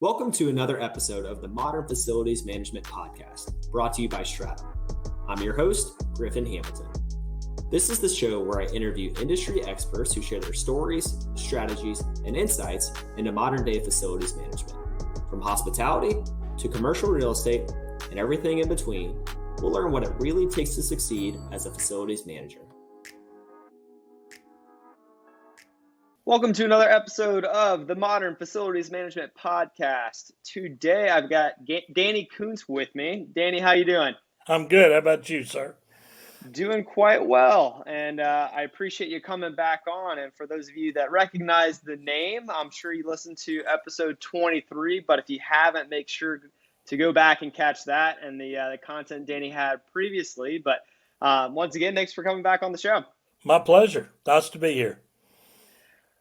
Welcome to another episode of the Modern Facilities Management Podcast, brought to you by Stratum. I'm your host, Griffin Hamilton. This is the show where I interview industry experts who share their stories, strategies, and insights into modern-day facilities management. From hospitality to commercial real estate and everything in between, we'll learn what it really takes to succeed as a facilities manager. Welcome to another episode of the Modern Facilities Management Podcast. Today, I've got Danny Koontz with me. Danny, how you doing? I'm good. How about you, sir? Doing quite well, and I appreciate you coming back on. And for those of you that recognize the name, I'm sure you listened to episode 23, but if you haven't, make sure to go back and catch that and the content Danny had previously. But once again, thanks for coming back on the show. My pleasure. Nice to be here.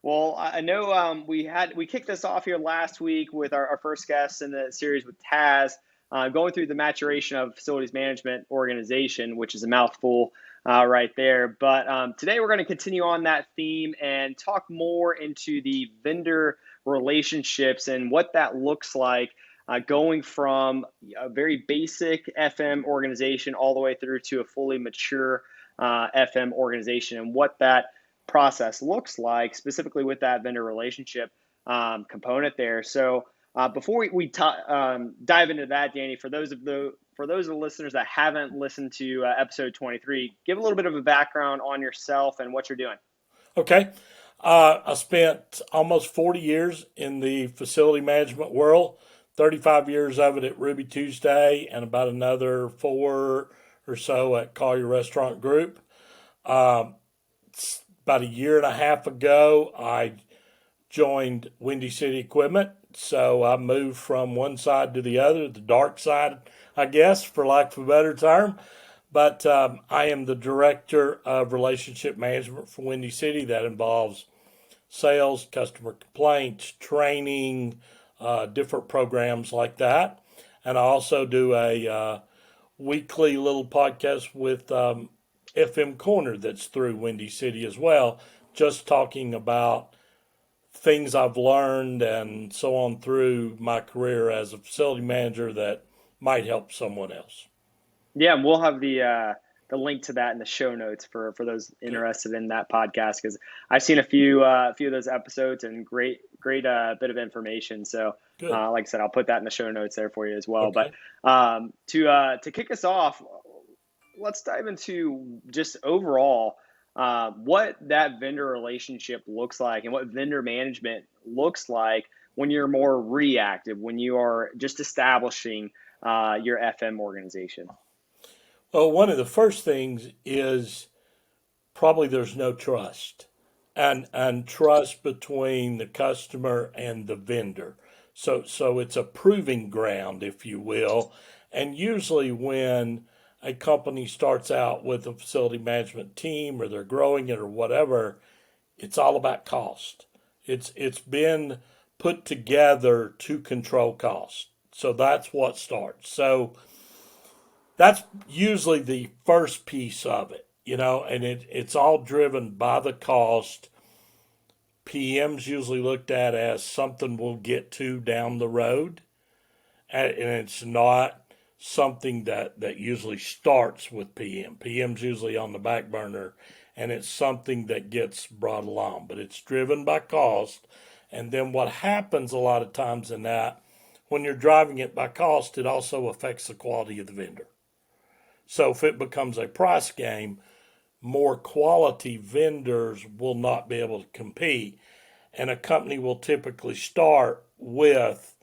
Well, I know we kicked this off here last week with our first guest in the series with Taz, going through the maturation of facilities management organization, which is a mouthful right there. But today we're going to continue on that theme and talk more into the vendor relationships and what that looks like, going from a very basic FM organization all the way through to a fully mature FM organization, and what that process looks like specifically with that vendor relationship component there. So before we dive into that, Danny, for those of the listeners that haven't listened to episode 23, give a little bit of a background on yourself and what you're doing. Okay. I spent almost 40 years in the facility management world, 35 years of it at Ruby Tuesday, and about another 4 or so at Collier Restaurant Group. About a year and a half ago, I joined Windy City Equipment. So I moved from one side to the other, the dark side, I guess, for lack of a better term. But I am the director of relationship management for Windy City. That involves sales, customer complaints, training, different programs like that. And I also do a weekly little podcast with FM Corner that's through Windy City as well, just talking about things I've learned and so on through my career as a facility manager that might help someone else. Yeah, and we'll have the link to that in the show notes for those interested in that podcast, because I've seen a few of those episodes and great bit of information. So like I said, I'll put that in the show notes there for you as well. Okay. But to kick us off, let's dive into just overall what that vendor relationship looks like and what vendor management looks like when you're more reactive, when you are just establishing your FM organization. Well, one of the first things is probably there's no trust and trust between the customer and the vendor. So it's a proving ground, if you will. And usually when a company starts out with a facility management team or they're growing it or whatever, it's all about cost. It's been put together to control cost. So that's what starts. So that's usually the first piece of it, and it's all driven by the cost. PM's usually looked at as something we'll get to down the road, and it's not something that usually starts with PM. PM's usually on the back burner, and it's something that gets brought along, but it's driven by cost. And then what happens a lot of times in that, when you're driving it by cost, it also affects the quality of the vendor. So if it becomes a price game, more quality vendors will not be able to compete. And a company will typically start with,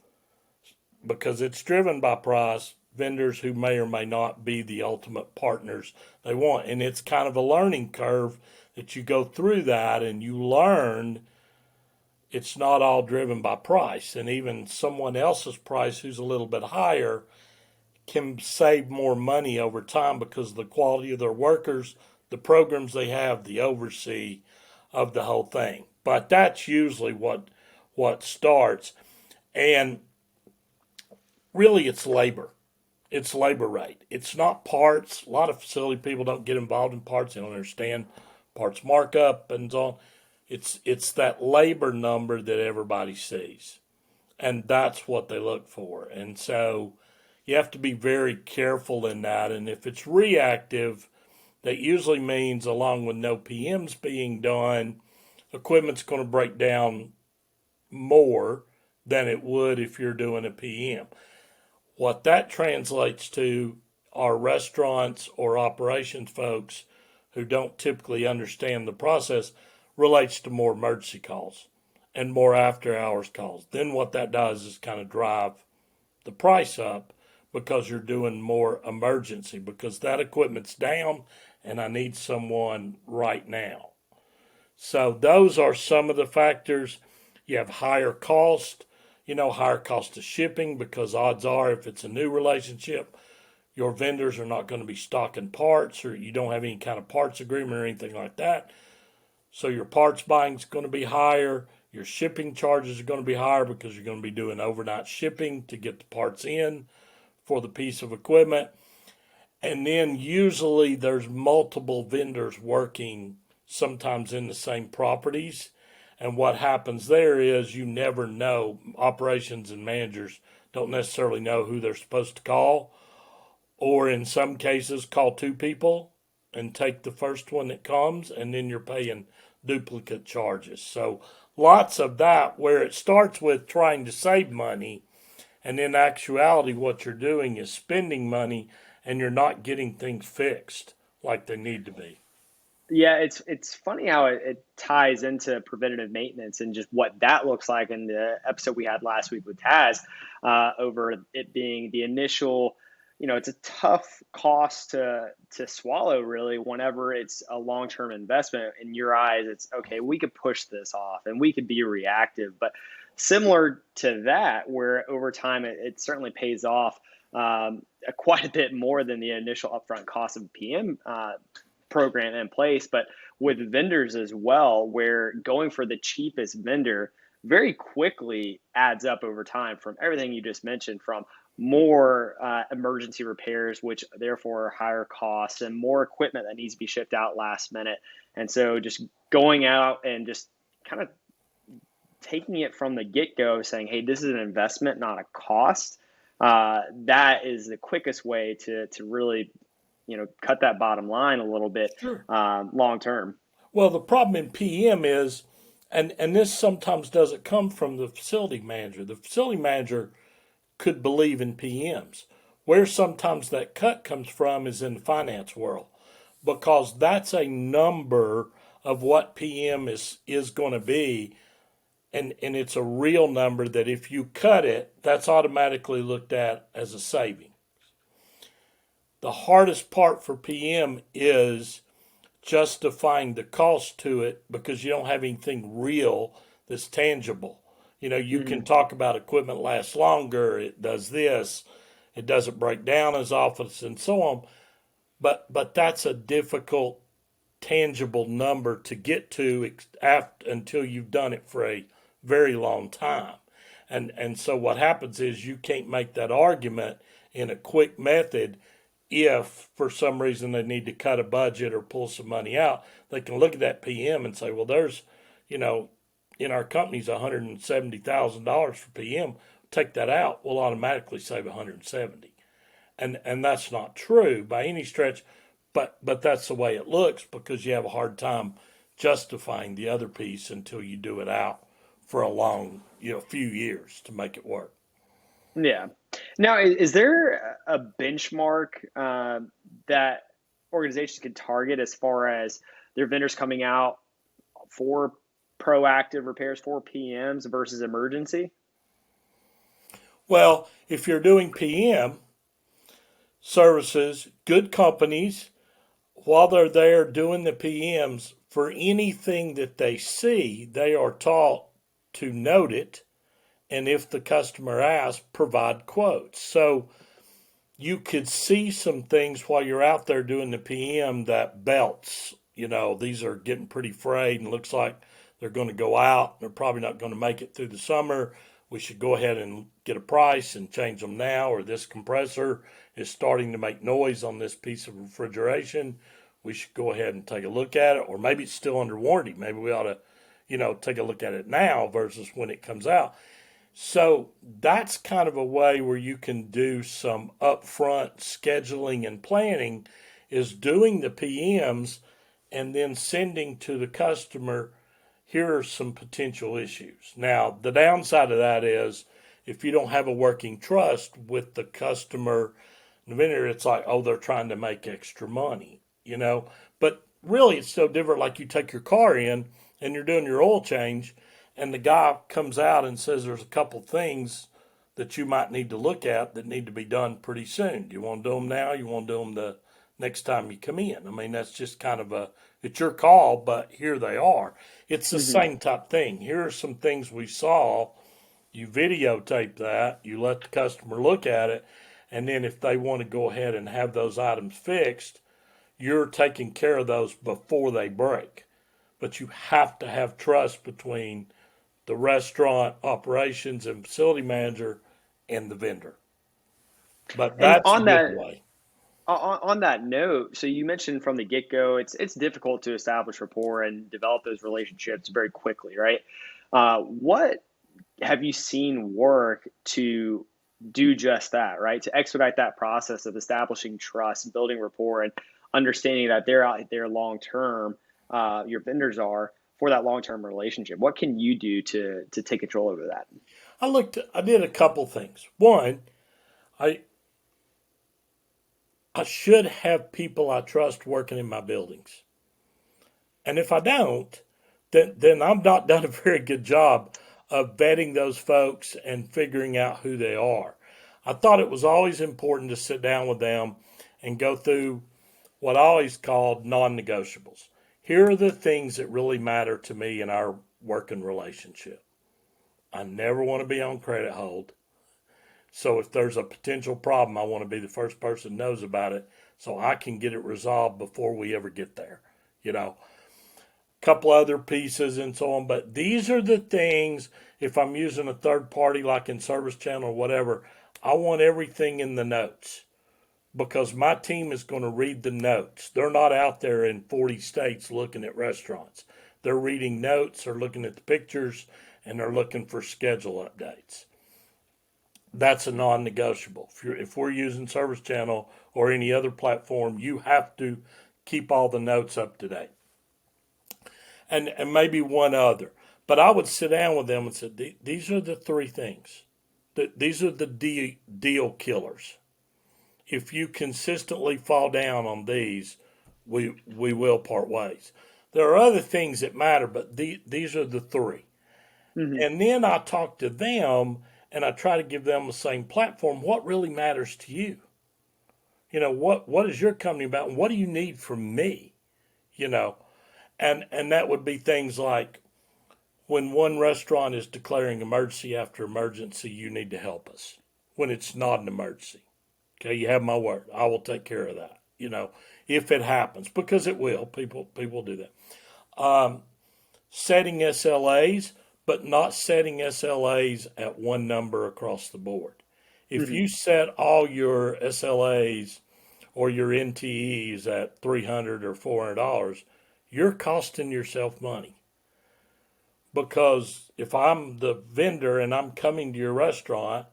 because it's driven by price, vendors who may or may not be the ultimate partners they want. And it's kind of a learning curve that you go through that and you learn it's not all driven by price. And even someone else's price who's a little bit higher can save more money over time because of the quality of their workers, the programs they have, the oversee of the whole thing. But that's usually what starts. And really it's labor. It's labor rate. It's not parts. A lot of facility people don't get involved in parts. They don't understand parts markup and so on. It's that labor number that everybody sees. and that's what they look for. And so you have to be very careful in that. And if it's reactive, that usually means, along with no PMs being done, equipment's going to break down more than it would if you're doing a PM. What that translates to are restaurants or operations folks who don't typically understand the process, relates to more emergency calls and more after hours calls. Then what that does is kind of drive the price up because you're doing more emergency, because that equipment's down and I need someone right now. So those are some of the factors. You have higher cost, higher cost of shipping, because odds are if it's a new relationship, your vendors are not going to be stocking parts, or you don't have any kind of parts agreement or anything like that. So your parts buying is going to be higher. Your shipping charges are going to be higher because you're going to be doing overnight shipping to get the parts in for the piece of equipment. And then usually there's multiple vendors working sometimes in the same properties. And what happens there is you never know. Operations and managers don't necessarily know who they're supposed to call, or in some cases call two people and take the first one that comes, and then you're paying duplicate charges. So lots of that, where it starts with trying to save money, and in actuality what you're doing is spending money, and you're not getting things fixed like they need to be. Yeah, it's funny how it ties into preventative maintenance and just what that looks like in the episode we had last week with Taz, over it being the initial, it's a tough cost to swallow really whenever it's a long-term investment. In your eyes, it's okay, we could push this off and we could be reactive, but similar to that, where over time it certainly pays off quite a bit more than the initial upfront cost of PM program in place, but with vendors as well, where going for the cheapest vendor very quickly adds up over time, from everything you just mentioned, from more emergency repairs, which therefore are higher costs, and more equipment that needs to be shipped out last minute. And so just going out and just kind of taking it from the get-go, saying, hey, this is an investment, not a cost, that is the quickest way to really cut that bottom line a little bit Sure. long term. Well, the problem in PM is, and this sometimes doesn't come from the facility manager. The facility manager could believe in PMs. Where sometimes that cut comes from is in the finance world, because that's a number of what PM is going to be, and it's a real number that if you cut it, that's automatically looked at as a saving. The hardest part for PM is justifying the cost to it, because you don't have anything real that's tangible. You can talk about equipment lasts longer, it does this, it doesn't break down as often, and so on. But that's a difficult, tangible number to get to until you've done it for a very long time. And so what happens is you can't make that argument in a quick method. If for some reason they need to cut a budget or pull some money out, they can look at that PM and say, well, there's, in our company's $170,000 for PM. Take that out, we'll automatically save $170,000, and that's not true by any stretch, but that's the way it looks, because you have a hard time justifying the other piece until you do it out for a long, few years to make it work. Yeah. Now, is there a benchmark that organizations can target as far as their vendors coming out for proactive repairs, for PMs versus emergency? Well, if you're doing PM services, good companies, while they're there doing the PMs, for anything that they see, they are taught to note it, and if the customer asks, provide quotes. So you could see some things while you're out there doing the PM, that belts, these are getting pretty frayed and looks like they're going to go out. They're probably not going to make it through the summer. We should go ahead and get a price and change them now. Or this compressor is starting to make noise on this piece of refrigeration. We should go ahead and take a look at it. Or maybe it's still under warranty. Maybe we ought to, take a look at it now versus when it comes out. So that's kind of a way where you can do some upfront scheduling and planning is doing the PMs and then sending to the customer, here are some potential issues. Now, the downside of that is if you don't have a working trust with the customer, the vendor, it's like, oh, they're trying to make extra money, you know? But really, it's so different. Like you take your car in and you're doing your oil change, and the guy comes out and says there's a couple things that you might need to look at that need to be done pretty soon. Do you want to do them now? You want to do them the next time you come in? I mean, that's just kind of it's your call, but here they are. It's the Hmm. same type thing. Here are some things we saw. You videotape that, you let the customer look at it, and then if they want to go ahead and have those items fixed, you're taking care of those before they break. But you have to have trust between the restaurant operations and facility manager and the vendor. But And that's a good way. on that note, so you mentioned from the get go, it's difficult to establish rapport and develop those relationships very quickly, right? What have you seen work to do just that, right? To expedite that process of establishing trust, building rapport, and understanding that they're out there long term. Your vendors are for that long term relationship. What can you do to take control over that? I did a couple things. One, I I should have people I trust working in my buildings. And if I don't, then I've not done a very good job of vetting those folks and figuring out who they are. I thought it was always important to sit down with them and go through what I always called non-negotiables. Here are the things that really matter to me in our working relationship. I never want to be on credit hold. So if there's a potential problem, I want to be the first person that knows about it so I can get it resolved before we ever get there. You know, couple other pieces and so on. But these are the things, if I'm using a third party like in Service Channel or whatever, I want everything in the notes because my team is going to read the notes. They're not out there in 40 states looking at restaurants. They're reading notes, they're looking at the pictures, and they're looking for schedule updates. That's a non-negotiable. If we're using Service Channel or any other platform, you have to keep all the notes up to date, and maybe one other. But I would sit down with them and say, these are the three things. These are the deal killers. If you consistently fall down on these, we will part ways. There are other things that matter, but these are the three. Hmm. And then I talk to them and I try to give them the same platform. What really matters to you? You know, what is your company about and what do you need from me? You know, and that would be things like when one restaurant is declaring emergency after emergency, you need to help us. When it's not an emergency, okay, you have my word. I will take care of that. You know, if it happens, because it will. People do that. Um, Setting SLAs, but not setting SLAs at one number across the board. If Hmm. you set all your SLAs or your NTEs at $300 or $400, you're costing yourself money. Because if I'm the vendor and I'm coming to your restaurant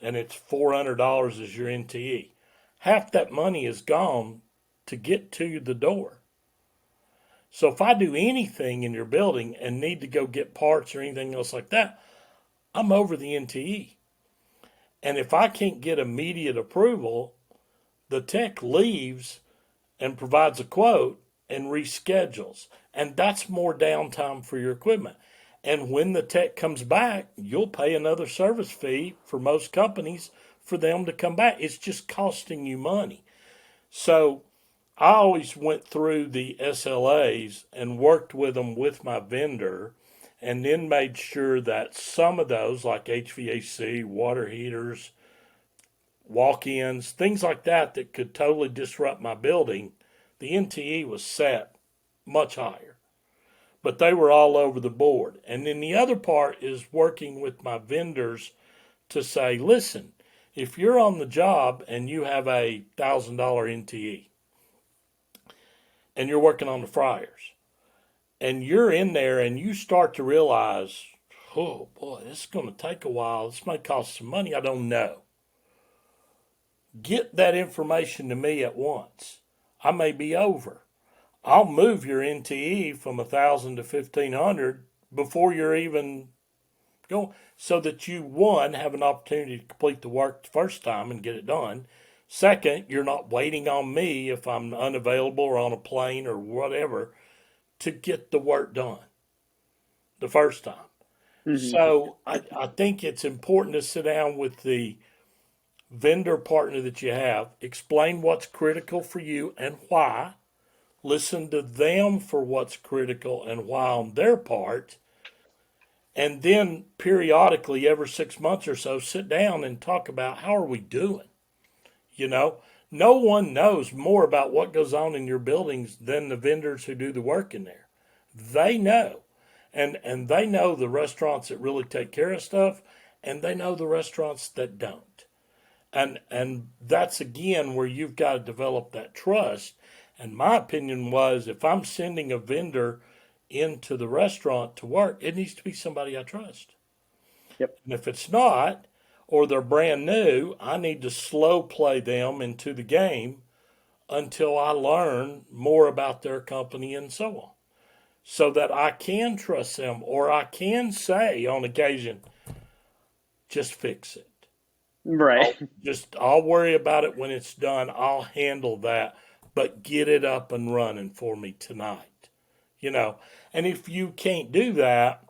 and it's $400 as your NTE, half that money is gone to get to the door. So if I do anything in your building and need to go get parts or anything else like that, I'm over the NTE. And if I can't get immediate approval, the tech leaves and provides a quote and reschedules. And that's more downtime for your equipment. And when the tech comes back, you'll pay another service fee for most companies for them to come back. It's just costing you money. So I always went through the SLAs and worked with them with my vendor and then made sure that some of those, like HVAC, water heaters, walk ins, things like that, that could totally disrupt my building, the NTE was set much higher. But they were all over the board. And then the other part is working with my vendors to say, listen, if you're on the job and you have a $1,000 NTE and you're working on the fryers and you're in there and you start to realize, oh boy, this is going to take a while. This may cost some money. I don't know. Get that information to me at once. I may be over. I'll move your NTE from 1,000 to 1,500 before you're even going, so that you, one, have an opportunity to complete the work the first time and get it done. Second, you're not waiting on me if I'm unavailable or on a plane or whatever to get the work done the first time. Hmm. So I think it's important to sit down with the vendor partner that you have, explain what's critical for you and why, listen to them for what's critical and why on their part, and then periodically, every 6 months or so, sit down and talk about how are we doing. You know, no one knows more about what goes on in your buildings than the vendors who do the work in there. They know. And they know the restaurants that really take care of stuff, and they know the restaurants that don't. And that's again where you've got to develop that trust. And my opinion was, if I'm sending a vendor into the restaurant to work, it needs to be somebody I trust. Yep. And if it's not, or they're brand new, I need to slow play them into the game until I learn more about their company and so on, so that I can trust them, or I can say on occasion, just fix it. Right. I'll worry about it when it's done. I'll handle that, but get it up and running for me tonight. You know, and if you can't do that,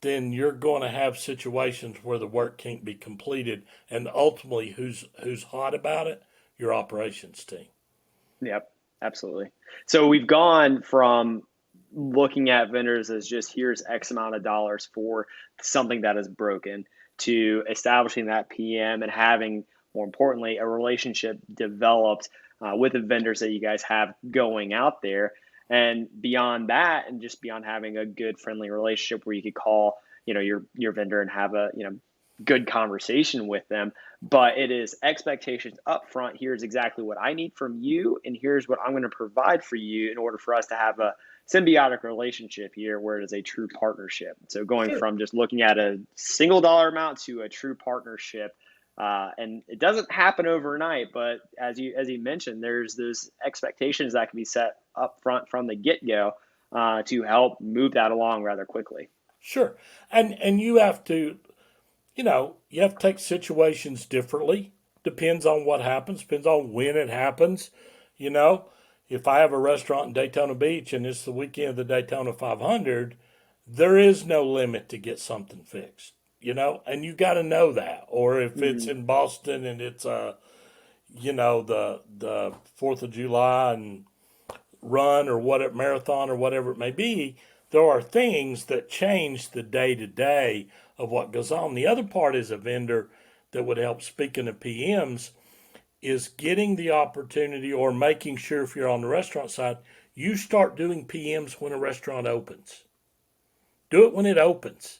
then you're going to have situations where the work can't be completed, and ultimately, who's hot about it? Your operations team. Yep. Absolutely. So we've gone from looking at vendors as just here's X amount of dollars for something that is broken to establishing that PM and having, more importantly, a relationship developed with the vendors that you guys have going out there. And beyond that, and just beyond having a good, friendly relationship where you could call, your vendor and have a, good conversation with them. But it is expectations up front. Here's exactly what I need from you, and here's what I'm going to provide for you in order for us to have a symbiotic relationship here where it is a true partnership. So going Sure. from just looking at a single dollar amount to a true partnership. And it doesn't happen overnight, but as you mentioned, there's those expectations that can be set up front from the get-go to help move that along rather quickly. Sure. And you have to, you have to take situations differently. Depends on what happens, depends on when it happens. You know, if I have a restaurant in Daytona Beach and it's the weekend of the Daytona 500, there is no limit to get something fixed, and you got to know that. Or if it's Hmm. in Boston and it's the 4th of July and run or what marathon or whatever it may be, there are things that change the day to day of what goes on. The other part is a vendor that would help, speaking of PMs, is getting the opportunity or making sure, if you're on the restaurant side, you start doing PMs when a restaurant opens. Do it when it opens,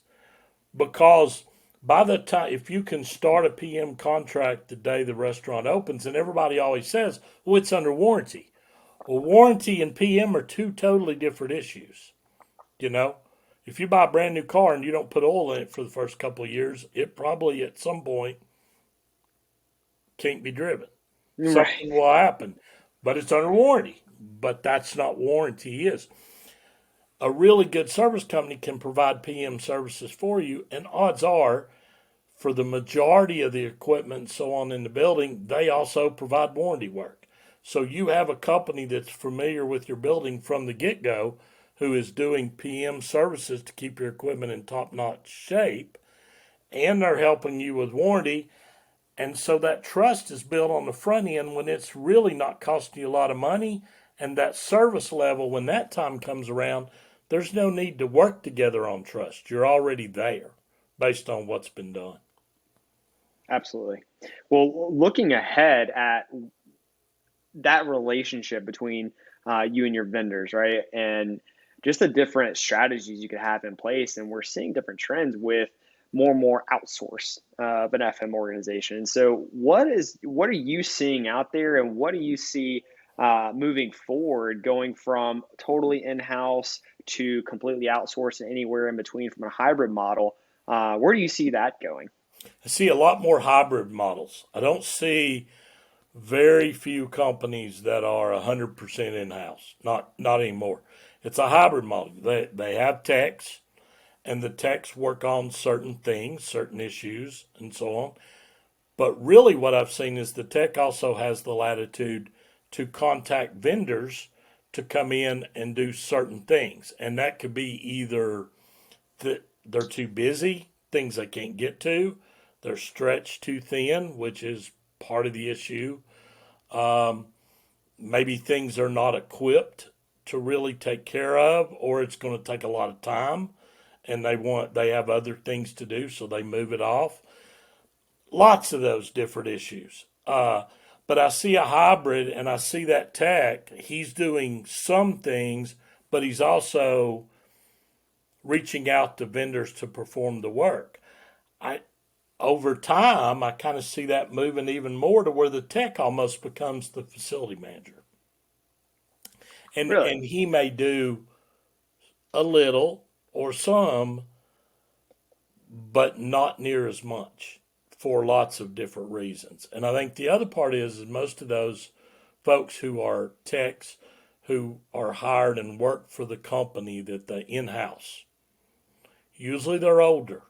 because by the time, if you can start a PM contract the day the restaurant opens, and everybody always says, well, it's under warranty. Well, warranty and PM are two totally different issues. You know, if you buy a brand new car and you don't put oil in it for the first couple of years, it probably at some point can't be driven. Right. Something will happen, but it's under warranty. But that's not warranty is. A really good service company can provide PM services for you, and odds are, for the majority of the equipment and so on in the building, they also provide warranty work. So you have a company that's familiar with your building from the get go who is doing PM services to keep your equipment in top notch shape, and they're helping you with warranty. And so that trust is built on the front end when it's really not costing you a lot of money. And that service level, when that time comes around, there's no need to work together on trust. You're already there based on what's been done. Absolutely. Well, looking ahead at that relationship between you and your vendors, right? And just the different strategies you could have in place. And we're seeing different trends with more and more outsource of an FM organization. And so what are you seeing out there, and what do you see moving forward, going from totally in-house to completely outsource and anywhere in between from a hybrid model. Where do you see that going? I see a lot more hybrid models. I don't see very few companies that are 100% in-house. Not anymore. It's a hybrid model. They have techs, and the techs work on certain things, certain issues, and so on. But really, what I've seen is the tech also has the latitude to contact vendors to come in and do certain things. And that could be either that they're too busy, things they can't get to, they're stretched too thin, which is part of the issue. Um, Maybe things are not equipped to really take care of, or it's going to take a lot of time and they have other things to do, so they move it off. Lots of those different issues. But I see a hybrid, and I see that tech. He's doing some things, but he's also reaching out to vendors to perform the work. I Over time, I kind of see that moving even more to where the tech almost becomes the facility manager, Really? and he may do a little or some, but not near as much for lots of different reasons. And I think the other part is most of those folks who are techs who are hired and work for the company that they in-house, usually they're older.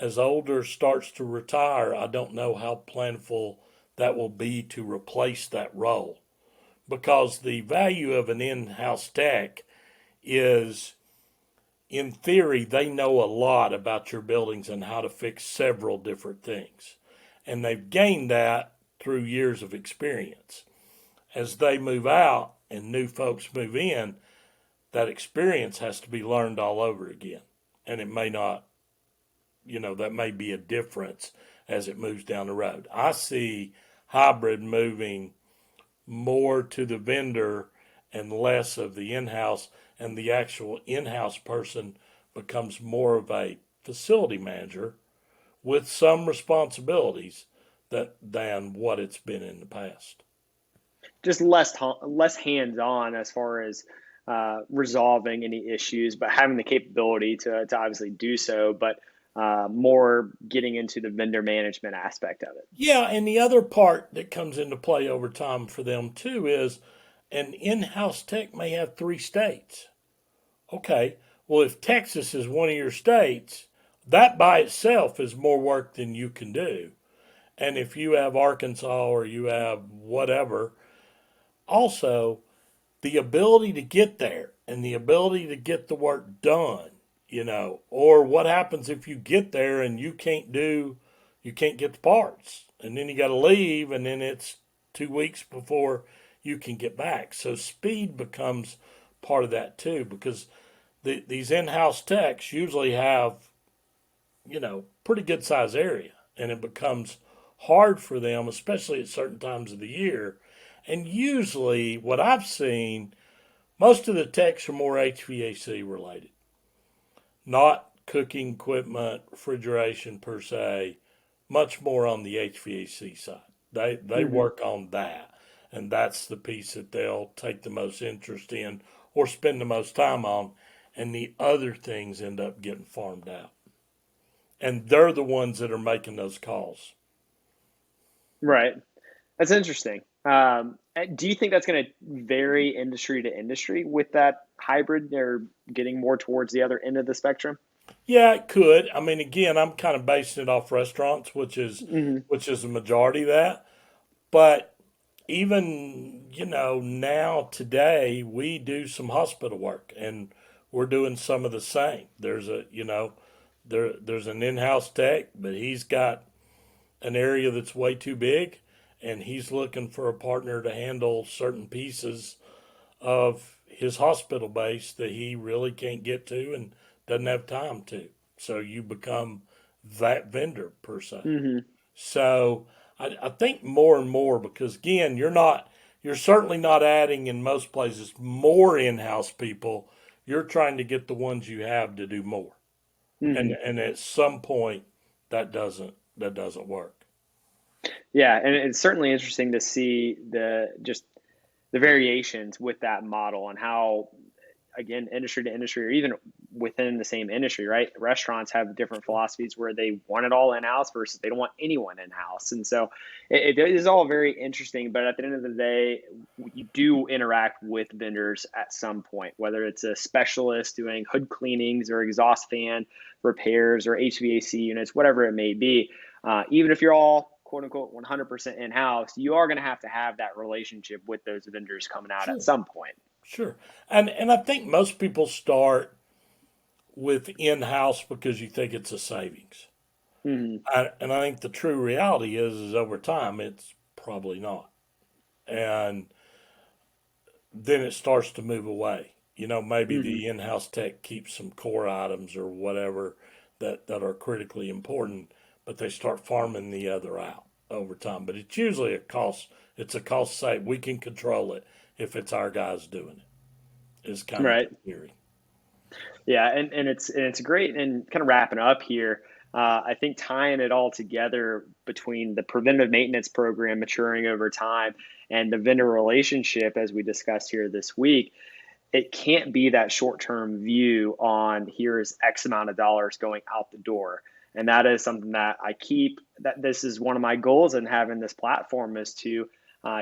As older starts to retire, I don't know how plentiful that will be to replace that role, because the value of an in-house tech is, in theory, they know a lot about your buildings and how to fix several different things. And they've gained that through years of experience. As they move out and new folks move in, that experience has to be learned all over again. And it may not, that may be a difference as it moves down the road. I see hybrid moving more to the vendor and less of the in-house, and the actual in-house person becomes more of a facility manager with some responsibilities than what it's been in the past. Just less hands on as far as resolving any issues, but having the capability to obviously do so, but more getting into the vendor management aspect of it. Yeah, and the other part that comes into play over time for them too is an in-house tech may have 3 states. Okay, well, if Texas is one of your states, that by itself is more work than you can do. And if you have Arkansas or you have whatever, also the ability to get there and the ability to get the work done, or what happens if you get there and you can't get the parts, and then you got to leave, and then it's 2 weeks before you can get back. So speed becomes part of that too, because these in-house techs usually have, pretty good size area, and it becomes hard for them, especially at certain times of the year. And usually, what I've seen, most of the techs are more HVAC related, not cooking equipment, refrigeration per se, much more on the HVAC side. They Hmm. work on that, and that's the piece that they'll take the most interest in or spend the most time on, and the other things end up getting farmed out. And they're the ones that are making those calls. Right. That's interesting. Do you think that's going to vary industry to industry with that hybrid? They're getting more towards the other end of the spectrum. Yeah, it could. I mean, again, I'm kind of basing it off restaurants, which is Hmm. which is the majority of that. But even, now today we do some hospital work, and we're doing some of the same. There's an in-house tech, but he's got an area that's way too big, and he's looking for a partner to handle certain pieces of his hospital base that he really can't get to and doesn't have time to. So you become that vendor per se. Hmm. So I think more and more, because again, you're certainly not adding in most places more in-house people. You're trying to get the ones you have to do more. Hmm. And at some point that doesn't work. Yeah, and it's certainly interesting to see the variations with that model and how again, industry to industry, or even within the same industry, right? Restaurants have different philosophies where they want it all in-house versus they don't want anyone in-house. And so it is all very interesting, but at the end of the day, you do interact with vendors at some point, whether it's a specialist doing hood cleanings or exhaust fan repairs or HVAC units, whatever it may be. Even if you're all quote unquote 100% in-house, you are going to have that relationship with those vendors coming out at Sure. some point. Sure. And I think most people start with in-house because you think it's a savings. Mm-hmm. And I think the true reality is over time, it's probably not. And then it starts to move away. Maybe Mm-hmm. the in-house tech keeps some core items or whatever that are critically important, but they start farming the other out over time. But it's usually it's a cost save. We can control it if it's our guys doing it, is kind of Right. the theory. Yeah, and it's great. And kind of wrapping up here, I think tying it all together between the preventive maintenance program maturing over time and the vendor relationship, as we discussed here this week, it can't be that short-term view on here's X amount of dollars going out the door. And that is something that that this is one of my goals in having this platform, is to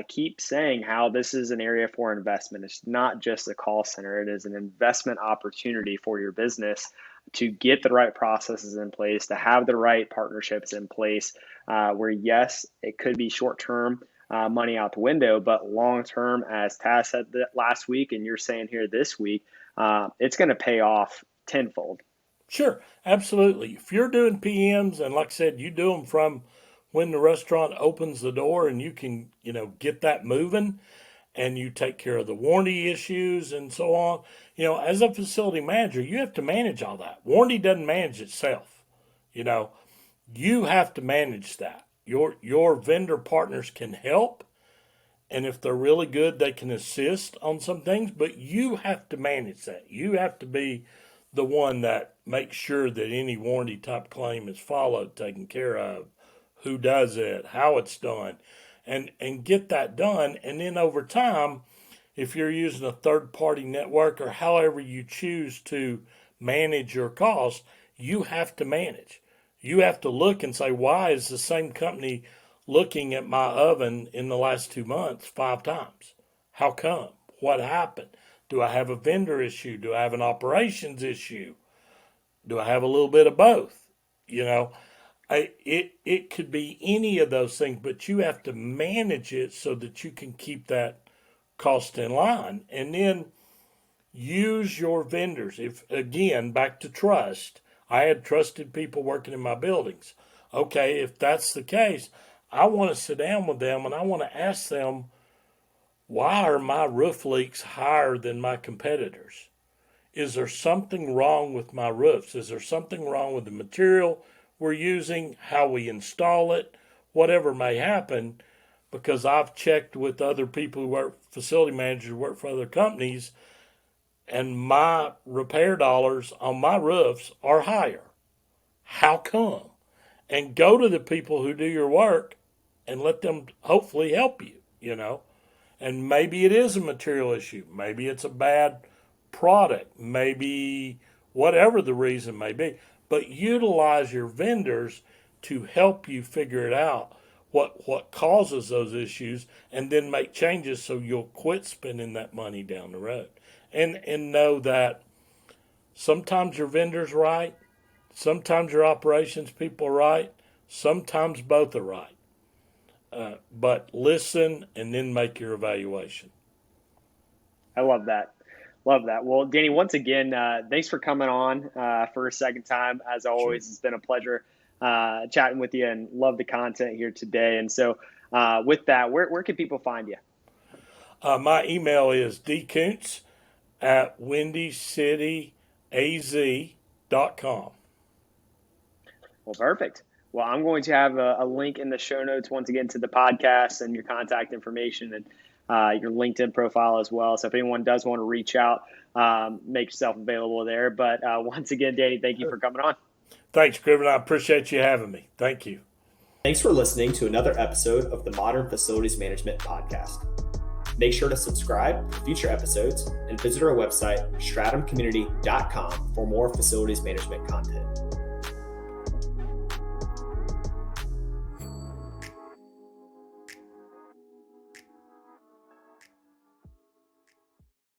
keep saying how this is an area for investment. It's not just a call center. It is an investment opportunity for your business to get the right processes in place, to have the right partnerships in place, where yes, it could be short-term money out the window, but long-term, as Taz said last week, and you're saying here this week, it's going to pay off tenfold. Sure, absolutely. If you're doing PMs, and like I said, you do them from when the restaurant opens the door and you can, get that moving and you take care of the warranty issues and so on. As a facility manager, you have to manage all that. Warranty doesn't manage itself. You know, you have to manage that. Your vendor partners can help, and if they're really good, they can assist on some things, but you have to manage that. You have to be the one that makes sure that any warranty type claim is followed, taken care of, who does it, how it's done, and get that done. And then over time, if you're using a third party network or however you choose to manage your costs, you have to manage. You have to look and say, why is the same company looking at my oven in the last 2 months 5 times? How come? What happened? Do I have a vendor issue? Do I have an operations issue? Do I have a little bit of both? You know, it could be any of those things, but you have to manage it so that you can keep that cost in line. And then use your vendors. If again, back to trust, I had trusted people working in my buildings. Okay, if that's the case, I want to sit down with them and I want to ask them, why are my roof leaks higher than my competitors? Is there something wrong with my roofs? Is there something wrong with the material we're using, how we install it, whatever may happen? Because I've checked with other people who work, facility managers who work for other companies, and my repair dollars on my roofs are higher. How come? And go to the people who do your work and let them hopefully help you. And maybe it is a material issue. Maybe it's a bad product. Maybe whatever the reason may be. But utilize your vendors to help you figure it out, what causes those issues, and then make changes so you'll quit spending that money down the road. And know that sometimes your vendor's right, sometimes your operations people are right, sometimes both are right. But listen and then make your evaluation. I love that. Love that. Well, Danny, once again, thanks for coming on for a second time. As Sure. always, it's been a pleasure chatting with you, and love the content here today. And so with that, where can people find you? My email is dkoontz@windycityaz.com. Well, perfect. Well, I'm going to have a link in the show notes once again to the podcast and your contact information and your LinkedIn profile as well. So if anyone does want to reach out, make yourself available there. But once again, Danny, thank you for coming on. Thanks, Griffin. I appreciate you having me. Thank you. Thanks for listening to another episode of the Modern Facilities Management Podcast. Make sure to subscribe for future episodes and visit our website, stratumcommunity.com, for more facilities management content.